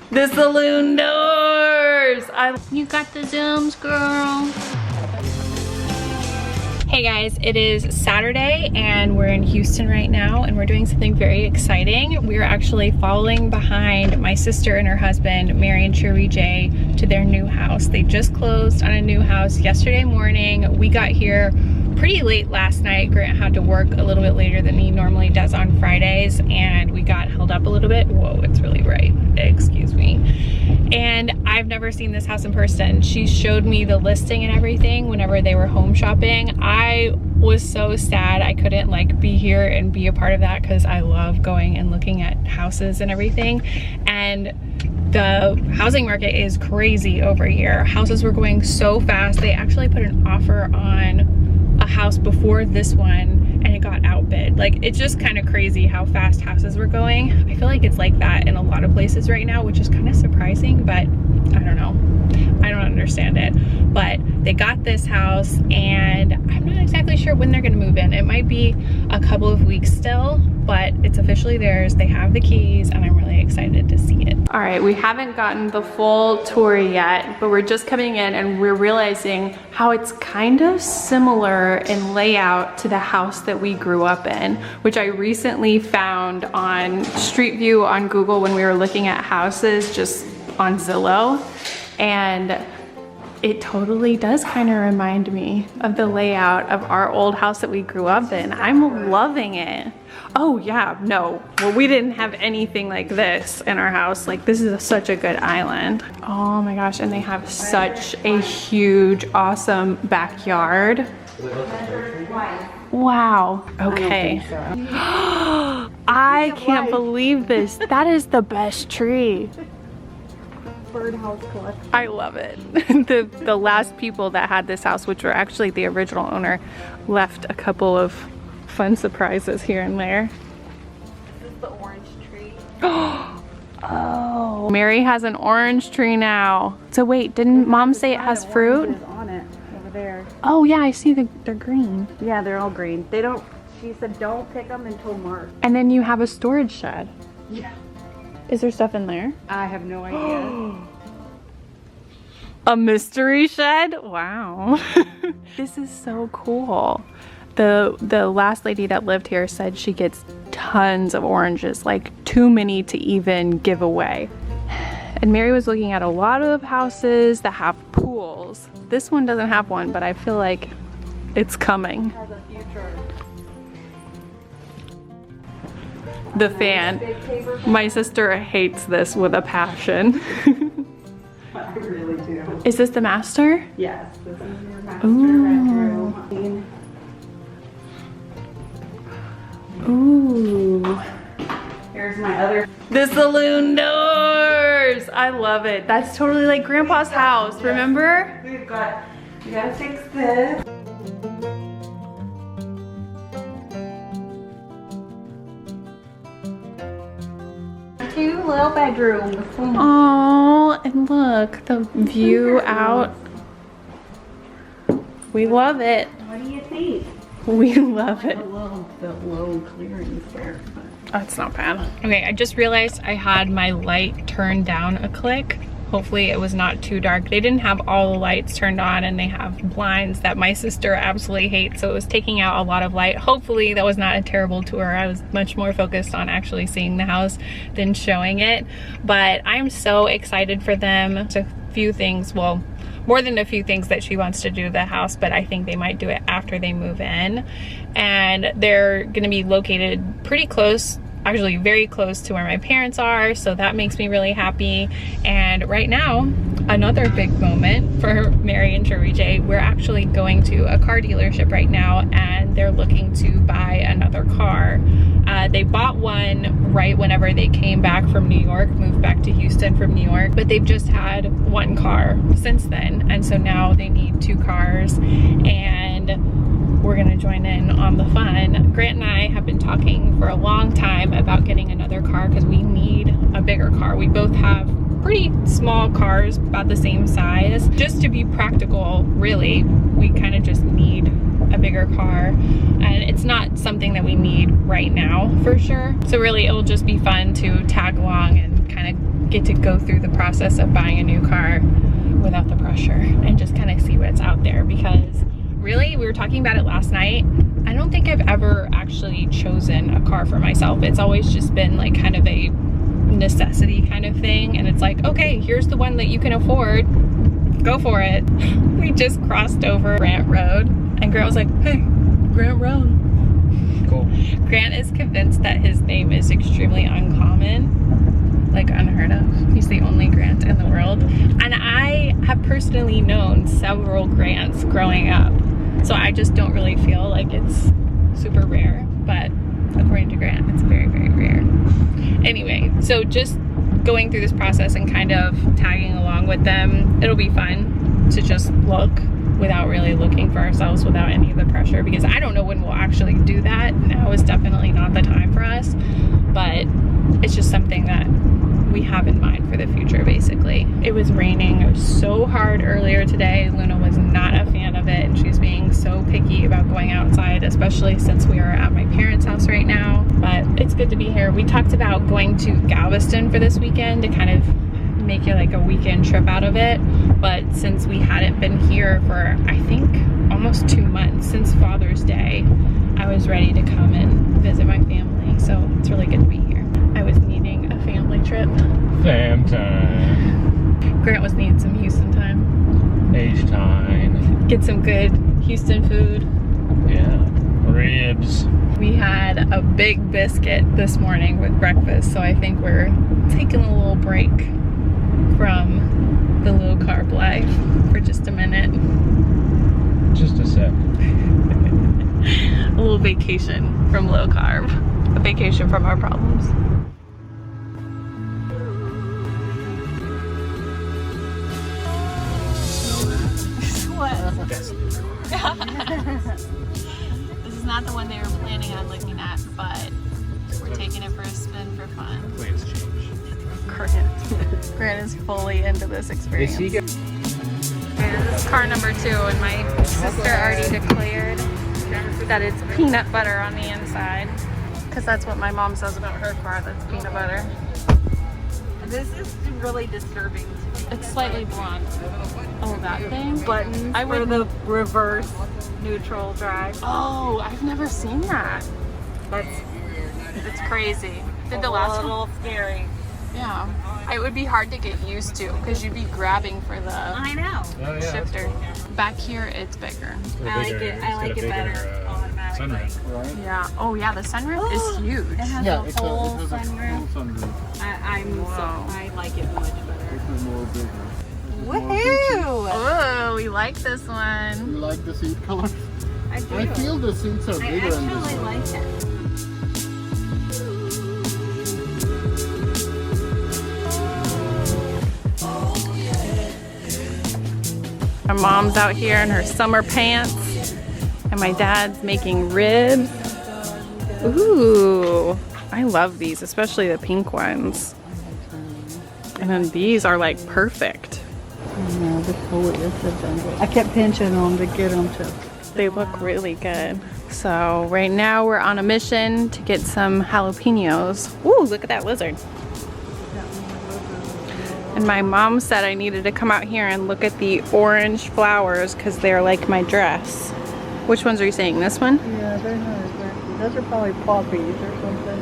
The saloon doors. You got the zooms, girl. Hey guys, it is Saturday and we're in Houston right now and we're doing something very exciting. We're actually following behind my sister and her husband, Mary and Cherie J, to their new house. They just closed on a new house yesterday morning. We got here pretty late last night. Grant had to work a little bit later than he normally does on Fridays and we got held up a little bit. Whoa, it's really bright, excuse me. And I've never seen this house in person. She showed me the listing and everything whenever they were home shopping. I was so sad I couldn't like be here and be a part of that because I love going and looking at houses and everything. And the housing market is crazy over here. Houses were going so fast. They actually put an offer on a house before this one and it got outbid. Like, it's just kind of crazy how fast houses were going. I feel like it's like that in a lot of places right now, which is kind of surprising, but I don't know. I don't understand it. But they got this house and I'm not exactly sure when they're gonna move in. It might be a couple of weeks still, but it's officially theirs. They have the keys and I'm really excited to see it. All right, we haven't gotten the full tour yet, but we're just coming in and we're realizing how it's kind of similar in layout to the house that we grew up in, which I recently found on Street View on Google when we were looking at houses just on Zillow. And it totally does kind of remind me of the layout of our old house that we grew up in. I'm loving it. Oh yeah, no, well, we didn't have anything like this in our house. Like, this is such a good island. Oh my gosh, and they have such a huge, awesome backyard. Wow, okay. I can't believe this. That is the best tree. Birdhouse collection. I love it. The last people that had this house, which were actually the original owner, left a couple of fun surprises here and there. This is the orange tree. Oh, Mary has an orange tree now. So wait, didn't Mom say it has fruit? On it over there. Oh yeah, I see they're green. Yeah, they're all green. They don't. She said don't pick them until March. And then you have a storage shed. Yeah. Is there stuff in there? I have no idea. A mystery shed? Wow. This is so cool. The last lady that lived here said she gets tons of oranges, like too many to even give away. And Mary was looking at a lot of houses that have pools. This one doesn't have one, but I feel like it's coming. It has a future. The fan. My sister hates this with a passion. I really do. Is this the master? Yes, this is your master Ooh. bedroom. Ooh. Here's my other. The saloon doors. I love it. That's totally like Grandpa's house, remember? We gotta fix this. Two little bedrooms. Oh, and look, the view out. We love it. What do you think? We love it. The low clearance there. Oh, it's not bad. Okay, I just realized I had my light turned down a click. Hopefully it was not too dark. They didn't have all the lights turned on and they have blinds that my sister absolutely hates, so it was taking out a lot of light. Hopefully that was not a terrible tour. I was much more focused on actually seeing the house than showing it. But I'm so excited for them. It's a few things, well, more than a few things that she wants to do to the house, but I think they might do it after they move in. And they're gonna be located pretty close, actually very close to where my parents are, so that makes me really happy. And right now, another big moment for Mary and Cherie J, we're actually going to a car dealership right now and they're looking to buy another car. They bought one right whenever they came back from New York, moved back to Houston from New York, but they've just had one car since then, and so now they need two cars, and we're gonna join in on the fun. Grant and I have been talking for a long time about getting another car because we need a bigger car. We both have pretty small cars, about the same size. Just to be practical, really, we kind of just need a bigger car, and it's not something that we need right now for sure. So really it'll just be fun to tag along and kind of get to go through the process of buying a new car without the pressure and just kind of see what's out there. Because really, we were talking about it last night, I don't think I've ever actually chosen a car for myself. It's always just been like kind of a necessity kind of thing, and it's like, okay, here's the one that you can afford, go for it. We just crossed over Grant Road and Grant was like, hey, Grant Road. Cool. Grant is convinced that his name is extremely uncommon, like unheard of. He's the only Grant in the world, and I have personally known several Grants growing up, so I just don't really feel like it's super rare, but according to Grant, it's very, very rare. Anyway, so just going through this process and kind of tagging along with them, it'll be fun to just look without really looking for ourselves, without any of the pressure, because I don't know when we'll actually do that. Now is definitely not the time for us, but it's just something that we have in mind for the future, basically. It was raining so hard earlier today. Luna was not a fan of it, and she's being so picky about going outside, especially since we are at my parents' house right now. But it's good to be here. We talked about going to Galveston for this weekend to kind of make it like a weekend trip out of it, but since we hadn't been here for, I think, almost 2 months, since Father's Day, I was ready to come and visit my family, so it's really good to be here. I was needing a family trip. Fam time. Grant was needing some Houston time. Age time. Get some good Houston food. Yeah. Ribs. We had a big biscuit this morning with breakfast, so I think we're taking a little break from the low carb life for just a minute. Just a sec. A little vacation from low carb. A vacation from our problems. What? This is not the one they were planning on looking at, but we're taking it for a spin for fun. Plans change. Grant is fully into this experience. Is he Okay, this is car number 2, and my sister already declared that it's peanut butter on the inside, because that's what my mom says about her car, that's peanut butter. This is really disturbing to me. It's slightly blonde. Oh, that thing? Buttons for the reverse neutral drive. Oh, I've never seen that. It's crazy. Did the last a one? little scary. Yeah. It would be hard to get used to, because you'd be grabbing for the I know. shifter. Back here, it's bigger. I like it better automatically. Sunroof. Yeah. Oh, yeah, the sunroof is huge. It has Yeah, a it's whole a sunroof. sunroof. I like it much better. This is more bigger. Woohoo! Oh, we like this one. You like the seat color? I do. I feel the seats are I bigger in this actually one. like it. My mom's out here in her summer pants, and my dad's making ribs. Ooh, I love these, especially the pink ones. And then these are like perfect. No, I kept pinching them to get them to. They look really good. So right now we're on a mission to get some jalapenos. Ooh, look at that lizard. And my mom said I needed to come out here and look at the orange flowers because they're like my dress. Which ones are you saying? This one? Yeah, they're not exactly. Those are probably poppies or something.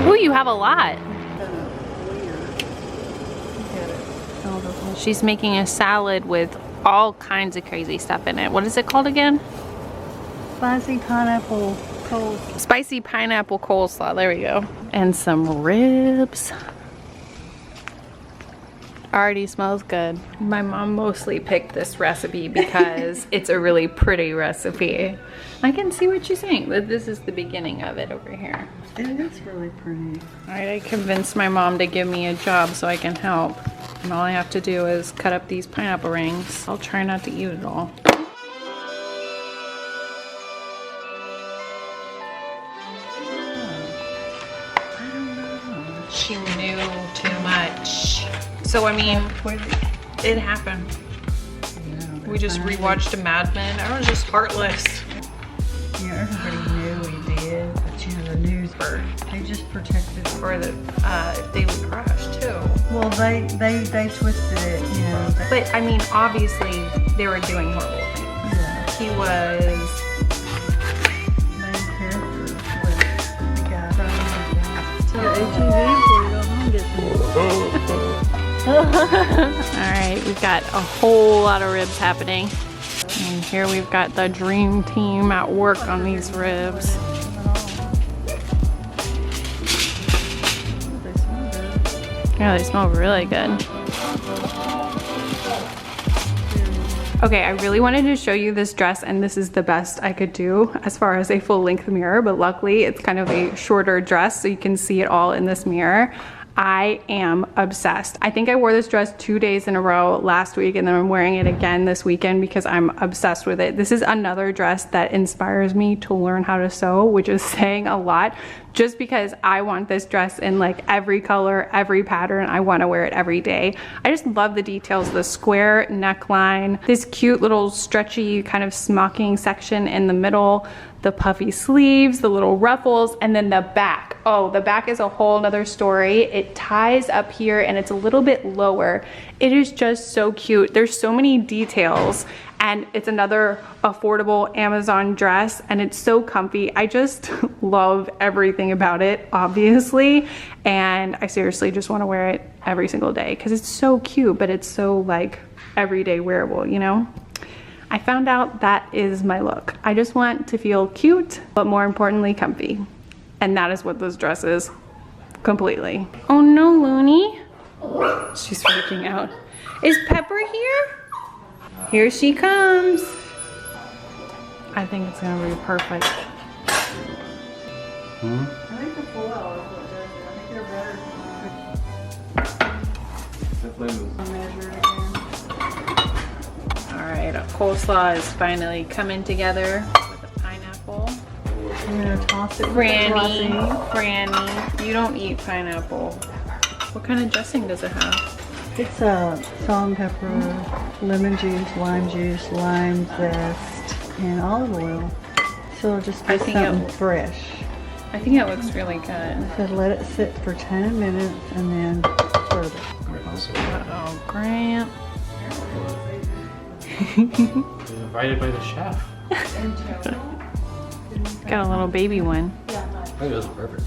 Ooh, you have a lot. She's making a salad with all kinds of crazy stuff in it. What is it called again? Spicy pineapple coleslaw. Spicy pineapple coleslaw. There we go. And some ribs. Already smells good. My mom mostly picked this recipe because it's a really pretty recipe. I can see what you're saying, but this is the beginning of it over here. It is really pretty. Alright, I convinced my mom to give me a job so I can help. And all I have to do is cut up these pineapple rings. I'll try not to eat it all. She knew too much. So I mean, it happened. We just rewatched a Mad Men. I was just heartless. Yeah, everybody knew we did, but Yeah, the news bird. They just protected it. Or the if they would crash too. Well, they twisted it, you know. But I mean, obviously they were doing horrible things. Yeah. He was. Main character was the guy. So HEV before you go home, get some. All right, we've got a whole lot of ribs happening. And here we've got the dream team at work on these ribs. They smell good. Yeah, they smell really good. Okay, I really wanted to show you this dress, and this is the best I could do as far as a full length mirror, but luckily it's kind of a shorter dress so you can see it all in this mirror. I am obsessed. I think I wore this dress 2 days in a row last week, and then I'm wearing it again this weekend because I'm obsessed with it. This is another dress that inspires me to learn how to sew, which is saying a lot, just because I want this dress in like every color, every pattern. I want to wear it every day. I just love the details, the square neckline, this cute little stretchy kind of smocking section in the middle, the puffy sleeves, the little ruffles, and then the back. Oh, the back is a whole nother story. It ties up here and it's a little bit lower. It is just so cute. There's so many details, and it's another affordable Amazon dress, and it's so comfy. I just love everything about it, obviously, and I seriously just want to wear it every single day because it's so cute, but it's so like everyday wearable, you know? I found out that is my look. I just want to feel cute, but more importantly, comfy. And that is what this dress is, completely. Oh no, Looney. She's freaking out. Is Pepper here? Here she comes. I think it's gonna be perfect. I think the full hour is what does it. I think they're better. Measure it again. All right, our coleslaw is finally coming together with the pineapple. I'm gonna toss it. Franny, you don't eat pineapple. What kind of dressing does it have? It's salt and pepper, lemon juice, lime zest, and olive oil. So it'll just be something fresh. I think it looks really good. So let it sit for 10 minutes and then serve it. Uh-oh, Grant. Invited by the chef. Got a little baby one. I think it was perfect.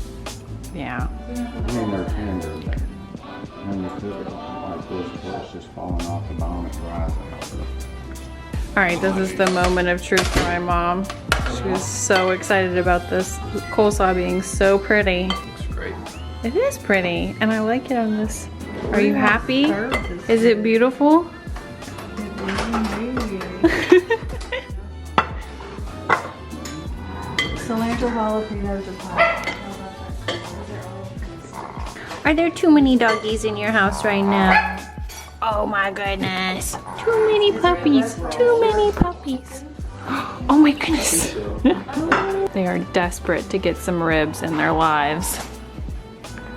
Yeah. I mean, they're tender, but when you cook it like this, it's just falling off the bone, it dries out. All right, this is the moment of truth for my mom. She was so excited about this coleslaw being so pretty. Looks great. It is pretty, and I like it on this. Are you happy? Served Is it beautiful? Cilantro jalapenos and pie. Are there too many doggies in your house right now? Oh my goodness. Too many puppies. Too many puppies. Oh my goodness. They are desperate to get some ribs in their lives.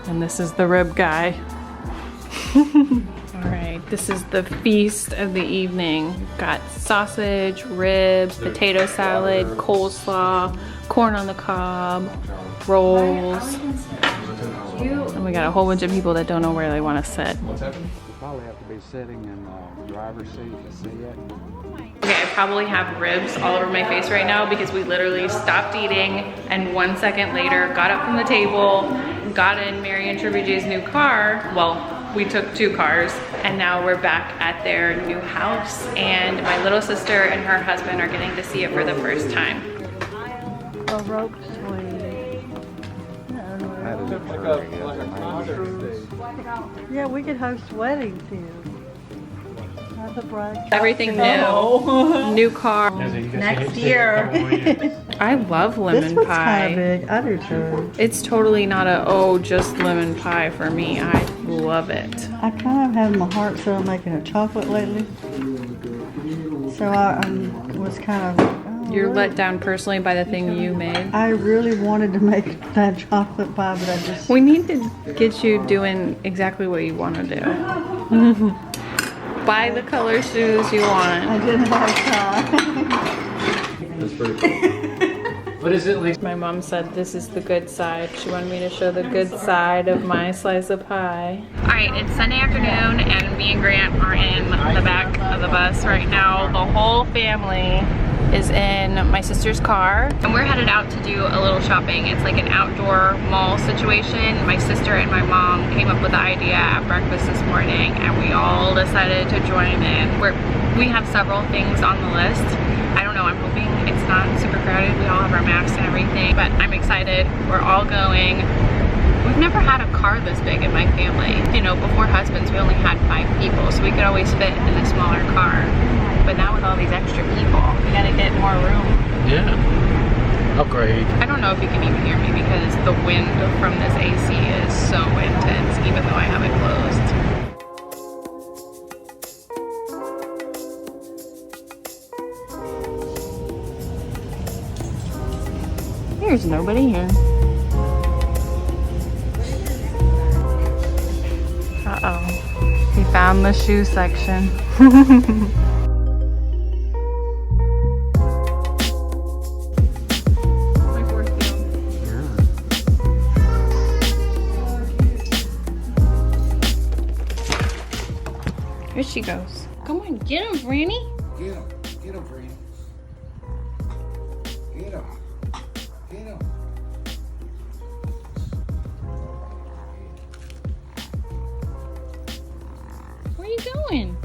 And this is the rib guy. All right, this is the feast of the evening. We've got sausage, ribs, potato salad, coleslaw, corn on the cob, rolls. And we got a whole bunch of people that don't know where they want to sit. You probably have to be sitting in the driver's seat to see it. Okay, I probably have ribs all over my face right now because we literally stopped eating and 1 second later got up from the table, got in Mary and Trebujay's new car. Well, we took 2 cars, and now we're back at their new house, and my little sister and her husband are getting to see it for the first time. A rope swing. That is a very good. Yeah, we could host weddings here. Not the bride. Everything new. New car. Next year. I love This lemon one's pie. kind of big. I do too. It's totally not a, oh, just lemon pie for me. I love it. I kind of have my heart set on making a chocolate lately. So I was kind of, oh, You're really? let down personally by the thing you made. I really wanted to make that chocolate pie, but I just, We need to get you doing exactly what you want to do. Buy the color shoes you want. I didn't have time. That's pretty cool. What is it like? My mom said this is the good side. She wanted me to show the good side of my slice of pie. All right, it's Sunday afternoon and me and Grant are in the back of the bus right now. The whole family is in my sister's car and we're headed out to do a little shopping. It's like an outdoor mall situation. My sister and my mom came up with the idea at breakfast this morning and we all decided to join in. We have several things on the list. I don't know, I'm hoping it's not super crowded. We all have our masks and everything, but I'm excited. We're all going. We've never had a car this big in my family. You know, before husbands, we only had 5 people, so we could always fit in a smaller car. But now with all these extra people, we gotta get more room. Yeah. Oh, great. I don't know if you can even hear me because the wind from this AC is so intense, even though I have it closed. There's nobody here. Uh-oh. We found the shoe section. Here she goes. Come on, get him, Franny. Get him, Franny. Get him. Get him. Where are you going?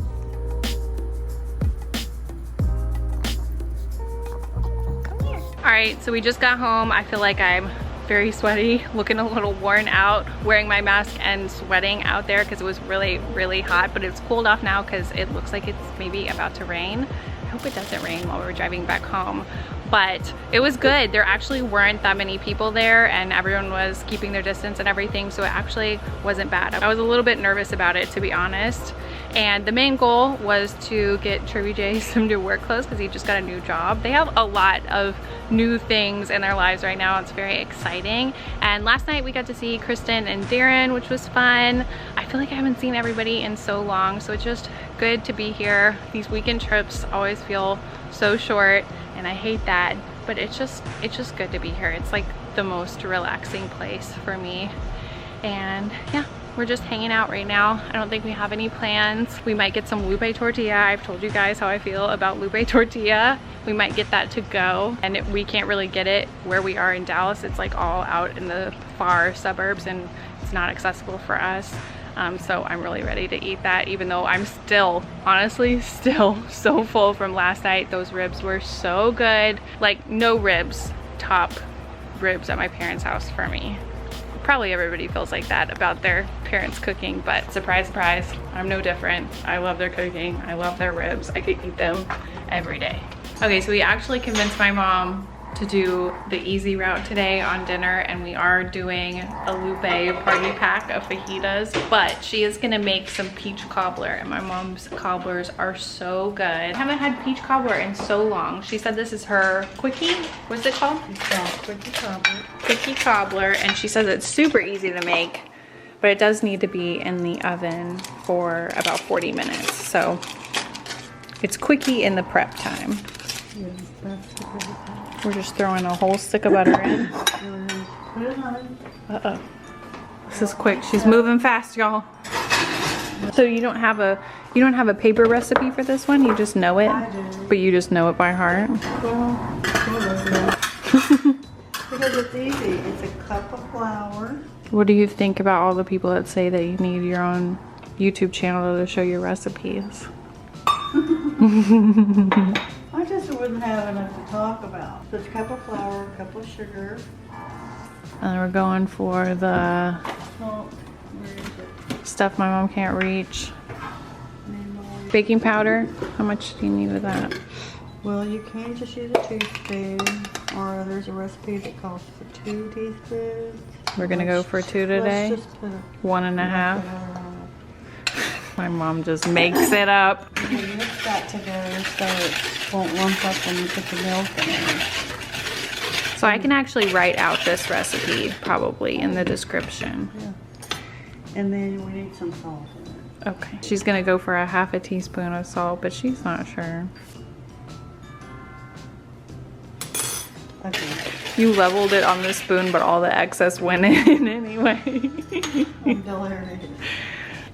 Come here. All right, so we just got home. I feel like I'm very sweaty, looking a little worn out, wearing my mask and sweating out there because it was really, really hot, but it's cooled off now because it looks like it's maybe about to rain. I hope it doesn't rain while we're driving back home. But it was good. There actually weren't that many people there and everyone was keeping their distance and everything, so it actually wasn't bad. I was a little bit nervous about it, to be honest. And the main goal was to get Cherry J some new work clothes because he just got a new job. They have a lot of new things in their lives right now. It's very exciting. And last night we got to see Kristen and Darren, which was fun. I feel like I haven't seen everybody in so long, so it's just good to be here. These weekend trips always feel so short and I hate that, but it's just good to be here. It's like the most relaxing place for me. And yeah, we're just hanging out right now. I don't think we have any plans. We might get some lupe tortilla. I've told you guys how I feel about lupe tortilla. We might get that to go, and we can't really get it where we are in Dallas. It's like all out in the far suburbs and it's not accessible for us. So I'm really ready to eat that, even though I'm still, honestly, still so full from last night. Those ribs were so good. Like, no ribs top ribs at my parents' house for me. Probably everybody feels like that about their parents' cooking, but surprise, surprise, I'm no different. I love their cooking. I love their ribs. I could eat them every day. Okay, so we actually convinced my mom to do the easy route today on dinner, and we are doing a lupe party pack of fajitas, but she is gonna make some peach cobbler, and my mom's cobblers are so good. I haven't had peach cobbler in so long. She said this is her quickie, what's it called? It's called Quickie Cobbler. Quickie cobbler, and she says it's super easy to make, but it does need to be in the oven for about 40 minutes. So it's quickie in the prep time. Yeah, that's the Quickie Cobbler. We're just throwing a whole stick of butter in. Put it on. Uh-oh. This is quick. She's moving fast, y'all. So you don't have a paper recipe for this one? You just know it? I do. But you just know it by heart? Well, because it's easy. It's a cup of flour. What do you think about all the people that say that you need your own YouTube channel to show your recipes? I just wouldn't have enough to talk about. So it's a cup of flour, a cup of sugar. And we're going for the Salt. Where is it? stuff my mom can't reach. Lemon. Baking powder, how much do you need of that? Well, you can just use a teaspoon, or there's a recipe that calls for 2 teaspoons. We're gonna go for 2 today? Let's just put 1.5. My mom just makes it up. It's got to go so it won't lump up when you put the milk in it. So I can actually write out this recipe probably in the description. Yeah. And then we need some salt in it. Okay. She's gonna go for a 1/2 teaspoon of salt, but she's not sure. Okay. You leveled it on the spoon, but all the excess went in anyway. Hilarious.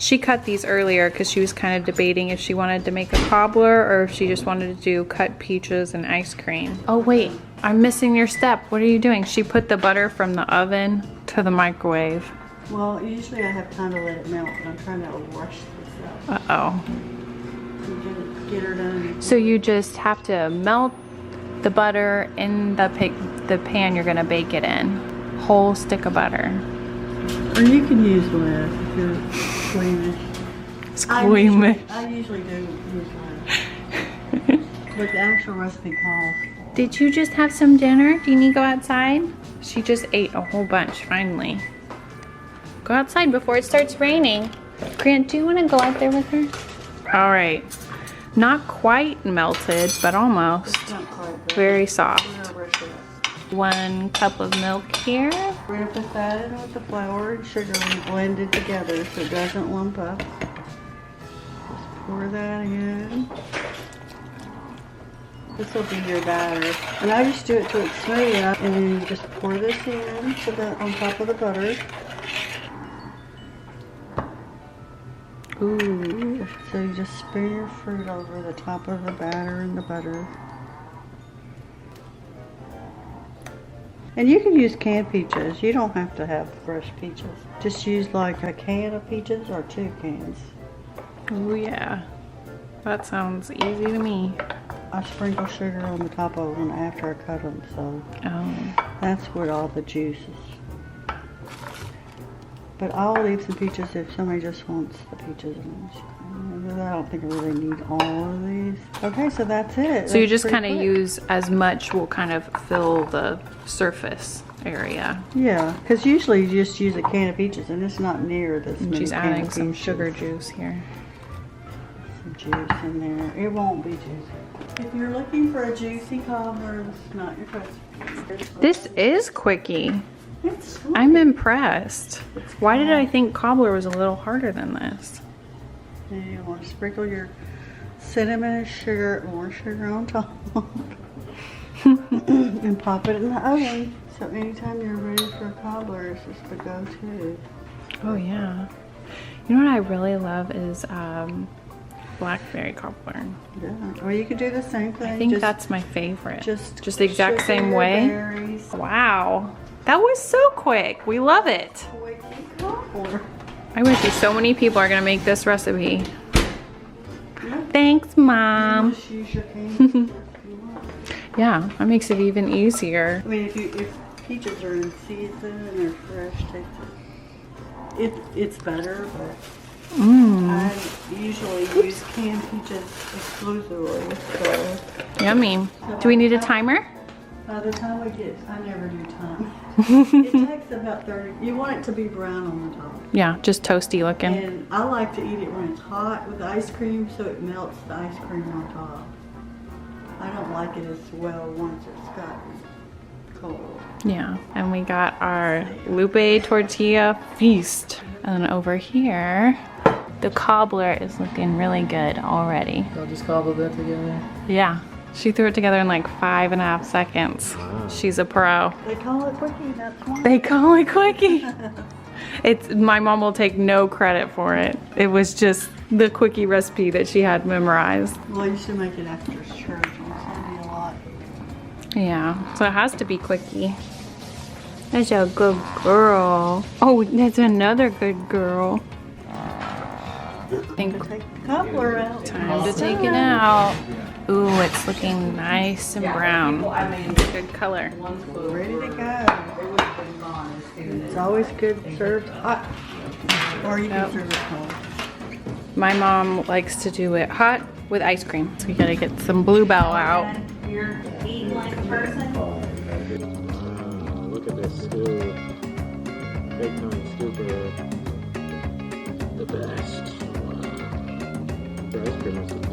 She cut these earlier because she was kind of debating if she wanted to make a cobbler or if she just wanted to do cut peaches and ice cream. Oh wait, I'm missing your step. What are you doing? She put the butter from the oven to the microwave. Well, usually I have time to let it melt, but I'm trying to rush this up. Uh-oh. So get her done. So you just have to melt the butter in the pan you're gonna bake it in. Whole stick of butter. Or you can use less if you're squeamish. Squeamish. I usually do use less. But the actual recipe calls for. Did you just have some dinner? Do you need to go outside? She just ate a whole bunch, finally. Go outside before it starts raining. Grant, do you want to go out there with her? All right. Not quite melted, but almost. It's not quite good. Very soft. We're gonna rush it up. 1 cup of milk here. We're gonna put that in with the flour and sugar and blend it together so it doesn't lump up. Just pour that in. This will be your batter. And I just do it till it's smooth enough, and then you just pour this in to on top of the butter. Ooh. So you just spread your fruit over the top of the batter and the butter. And you can use canned peaches. You don't have to have fresh peaches. Just use like a can of peaches or 2 cans. Oh yeah. That sounds easy to me. I sprinkle sugar on the top of them after I cut them, so Oh. that's where all the juice is. But I'll leave some peaches if somebody just wants the peaches. I don't think I really need all of these. Okay, so that's it. So you That's just pretty kind of quick. use as much will kind of fill the surface area. Yeah, because usually you just use a can of peaches, and it's not near this And many she's can adding of some peaches. sugar juice here. Some juice in there. It won't be juicy. If you're looking for a juicy cobbler, it's not your recipe. This is Quickie. It's sweet. I'm impressed. Why did I think cobbler was a little harder than this? And you want to sprinkle your cinnamon and sugar, more sugar on top, and pop it in the oven. So anytime you're ready for a cobbler, it's just the go-to. Oh yeah. You know what I really love is blackberry cobbler. Yeah. Or you could do the same thing. I think just, that's my favorite. just the exact sugar, same way. berries. Wow. That was so quick. We love it. Quickie cobbler. I bet you so many people are gonna make this recipe. Thanks, Mom. Just use your cane if you want. Yeah, that makes it even easier. I mean, if peaches are in season and they're fresh, it's better, but I usually use canned peaches exclusively. So Yummy. Do we need a timer? by the time we get, I never do time. It takes about 30. You want it to be brown on the top. Yeah, just toasty looking. And I like to eat it when it's hot with ice cream, so it melts the ice cream on top. I don't like it as well once it's gotten cold. Yeah, and we got our lupe tortilla feast. And then over here, the cobbler is looking really good already. Y'all just cobbled that together? Yeah, she threw it together in like 5.5 seconds. Wow. She's a pro. They call it Quickie, that's why. They call it Quickie. It's my mom will take no credit for it. It was just the Quickie recipe that she had memorized. Well, I used to make it after church on Sunday a lot. Yeah, so it has to be Quickie. That's a good girl. Oh, that's another good girl. Take the cobbler out. Time to take it out. Ooh, it's looking nice and brown. Good color. Ready to go. It's always good served hot. Or you can serve it cold. My mom likes to do it hot with ice cream. So we gotta get some Bluebell out. You're eating like a person. Look at this stew. Big time stupid. The best. Wow. The ice cream recipe.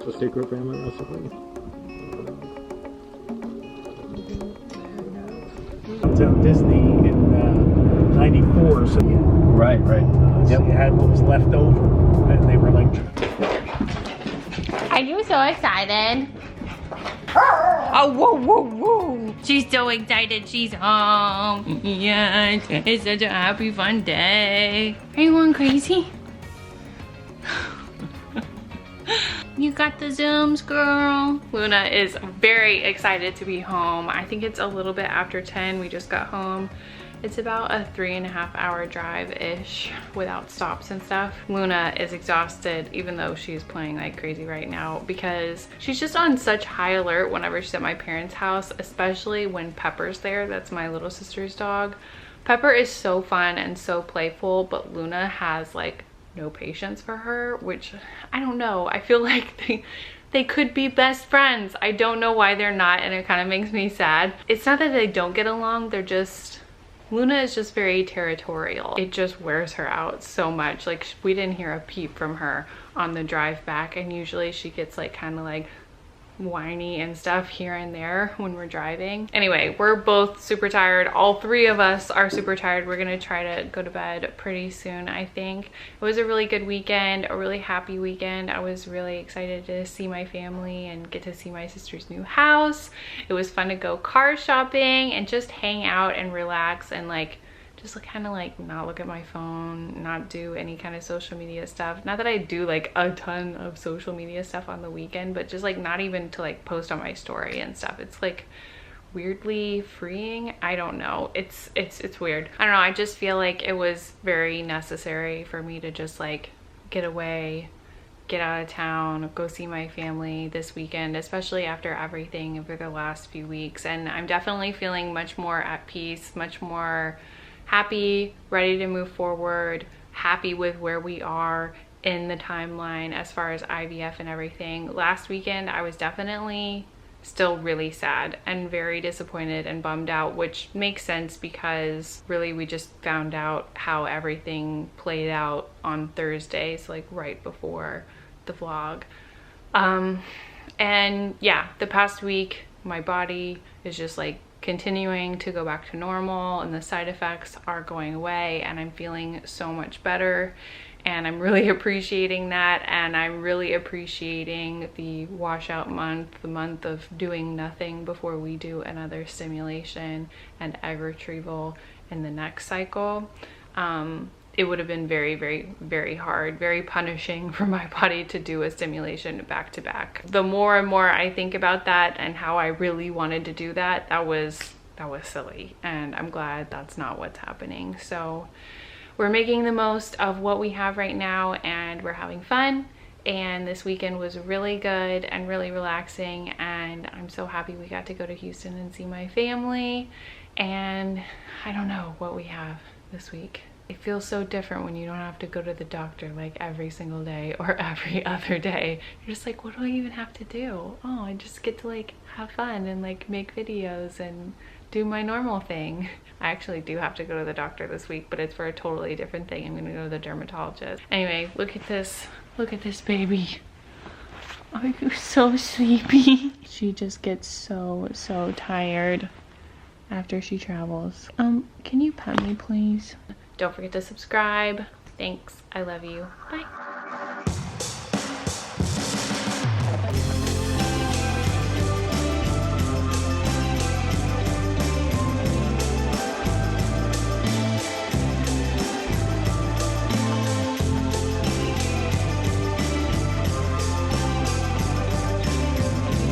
The secret family recipe. It's on Disney in '94, so yeah. Right. So you had what was left over, and they were like, Are you so excited? Oh, whoa, whoa, whoa. She's so excited she's home. Yes, it's such a happy, fun day. Are you going crazy? You got the zooms, girl. Luna is very excited to be home. I think it's a little bit after 10. We just got home. It's about a 3.5-hour drive-ish without stops and stuff. Luna is exhausted, even though she's playing like crazy right now, because she's just on such high alert whenever she's at my parents' house, especially when Pepper's there. That's my little sister's dog. Pepper is so fun and so playful, but Luna has like no patience for her, which I don't know. I feel like they could be best friends. I don't know why they're not, and it kind of makes me sad. It's not that they don't get along, they're just, Luna is just very territorial. It just wears her out so much. Like, we didn't hear a peep from her on the drive back, and usually she gets like kind of like whiny and stuff here and there when we're driving. Anyway, we're both super tired. All three of us are super tired. We're gonna try to go to bed pretty soon, I think. It was a really good weekend, a really happy weekend. I was really excited to see my family and get to see my sister's new house. It was fun to go car shopping and just hang out and relax and like just kind of like not look at my phone, not do any kind of social media stuff. Not that I do like a ton of social media stuff on the weekend, but just like not even to like post on my story and stuff. It's like weirdly freeing. I don't know. It's weird. I don't know. I just feel like it was very necessary for me to just like get away, get out of town, go see my family this weekend, especially after everything over the last few weeks. And I'm definitely feeling much more at peace, much more happy, ready to move forward, happy with where we are in the timeline as far as IVF and everything. Last weekend, I was definitely still really sad and very disappointed and bummed out, which makes sense because really we just found out how everything played out on Thursday, so like right before the vlog. And yeah, the past week, my body is just like continuing to go back to normal and the side effects are going away and I'm feeling so much better, and I'm really appreciating that. And I'm really appreciating the washout month, the month of doing nothing before we do another stimulation and egg retrieval in the next cycle. It would have been very, very, very hard, very punishing for my body to do a stimulation back to back. The more and more I think about that and how I really wanted to do that, that was silly. And I'm glad that's not what's happening. So we're making the most of what we have right now and we're having fun. And this weekend was really good and really relaxing. And I'm so happy we got to go to Houston and see my family. And I don't know what we have this week. It feels so different when you don't have to go to the doctor like every single day or every other day. You're just like, what do I even have to do? Oh, I just get to like have fun and like make videos and do my normal thing. I actually do have to go to the doctor this week, but it's for a totally different thing. I'm gonna go to the dermatologist. Anyway, look at this. Look at this baby. Are you so sleepy? She just gets so tired after she travels. Can you pet me, please? Don't forget to subscribe. Thanks. I love you. Bye.